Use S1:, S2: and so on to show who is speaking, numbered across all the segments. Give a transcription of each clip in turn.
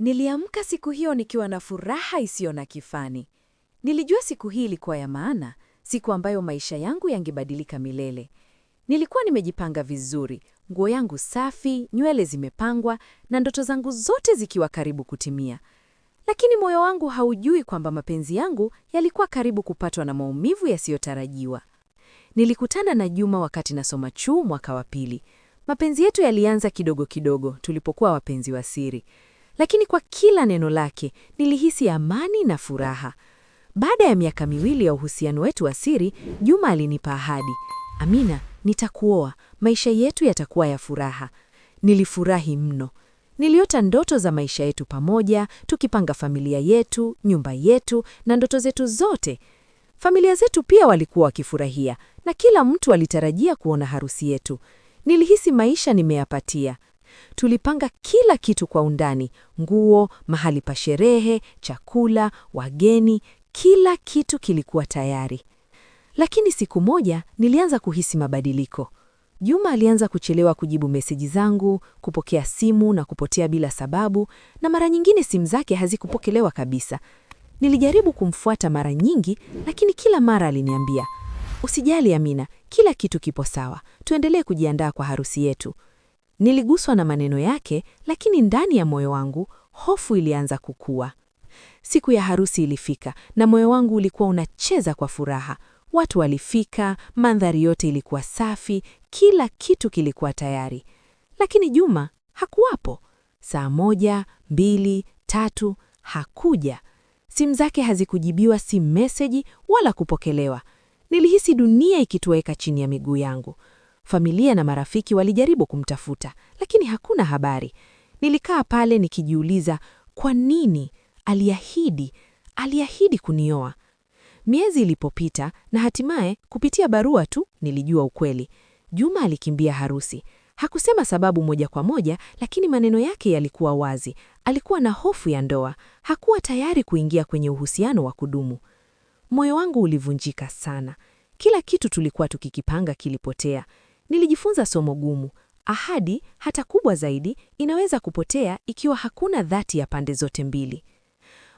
S1: Niliamka siku hiyo nikiwa na furaha isiyo na kifani. Nilijua siku hii ilikuwa ya maana, siku ambayo maisha yangu yangebadilika milele. Nilikuwa nimejipanga vizuri, nguo yangu safi, nywele zimepangwa na ndoto zangu zote zikiwa karibu kutimia. Lakini moyo wangu haujui kwamba mapenzi yangu yalikuwa karibu kupatwa na maumivu yasiyotarajiwa. Nilikutana na Juma wakati nasoma chuo mwaka wa pili. Mapenzi yetu yalianza kidogo kidogo tulipokuwa wapenzi wa siri. Lakini kwa kila neno lake nilihisi amani na furaha. Baada ya miaka miwili ya uhusiano wetu wa siri, Juma alinipa ahadi. Amina, nitakuoa, maisha yetu yatakuwa ya furaha. Nilifurahi mno. Niliota ndoto za maisha yetu pamoja, tukipanga familia yetu, nyumba yetu na ndoto zetu zote. Familia zetu pia walikuwa wakifurahia na kila mtu alitarajia kuona harusi yetu. Nilihisi maisha nimeyapatia. Tulipanga kila kitu kwa undani, nguo, mahali pa sherehe, chakula, wageni, kila kitu kilikuwa tayari. Lakini siku moja nilianza kuhisi mabadiliko. Juma alianza kuchelewa kujibu meseji zangu, kupokea simu na kupotea bila sababu, na mara nyingine simu zake hazikupokelewa kabisa. Nilijaribu kumfuata mara nyingi, lakini kila mara aliniambia, "Usijali Amina, kila kitu kipo sawa. Tuendelee kujiandaa kwa harusi yetu." Niliguswa na maneno yake, lakini ndani ya moyo wangu hofu ilianza kukua. Siku ya harusi ilifika na moyo wangu ulikuwa unacheza kwa furaha. Watu walifika, mandhari yote ilikuwa safi, kila kitu kilikuwa tayari. Lakini Juma hakuwapo. Saa 1, 2, 3 hakuja. Simu zake hazikujibiwa, si meseji wala kupokelewa. Nilihisi dunia ikitoweka chini ya miguu yangu. Familia na marafiki walijaribu kumtafuta, lakini hakuna habari. Nilikaa pale nikijiuliza, kwa nini? Aliahidi kunioa. Miezi ilipopita na hatimaye kupitia barua tu nilijua ukweli. Juma alikimbia harusi. Hakusema sababu moja kwa moja, lakini maneno yake yalikuwa wazi. Alikuwa na hofu ya ndoa. Hakuwa tayari kuingia kwenye uhusiano wa kudumu. Moyo wangu ulivunjika sana. Kila kitu tulikuwa tukikipanga kilipotea. Nilijifunza somo gumu. Ahadi, hata kubwa zaidi, inaweza kupotea ikiwa hakuna dhati ya pande zote mbili.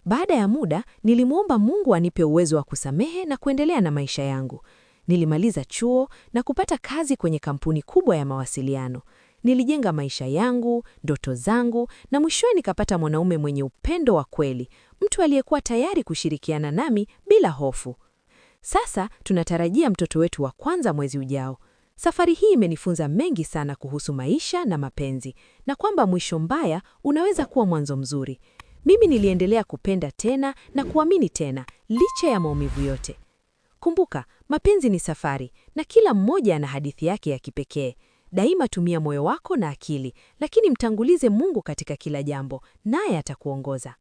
S1: Baada ya muda, nilimwomba Mungu anipe uwezo wa kusamehe na kuendelea na maisha yangu. Nilimaliza chuo na kupata kazi kwenye kampuni kubwa ya mawasiliano. Nilijenga maisha yangu, ndoto zangu, na mwishowe nikapata mwanaume mwenye upendo wa kweli, mtu aliyekuwa tayari kushirikiana nami bila hofu. Sasa tunatarajia mtoto wetu wa kwanza mwezi ujao. Safari hii imenifunza mengi sana kuhusu maisha na mapenzi, na kwamba mwisho mbaya unaweza kuwa mwanzo mzuri. Mimi niliendelea kupenda tena na kuamini tena, licha ya maumivu yote. Kumbuka, mapenzi ni safari, na kila mmoja ana hadithi yake ya kipekee. Daima tumia moyo wako na akili, lakini mtangulize Mungu katika kila jambo, naye atakuongoza.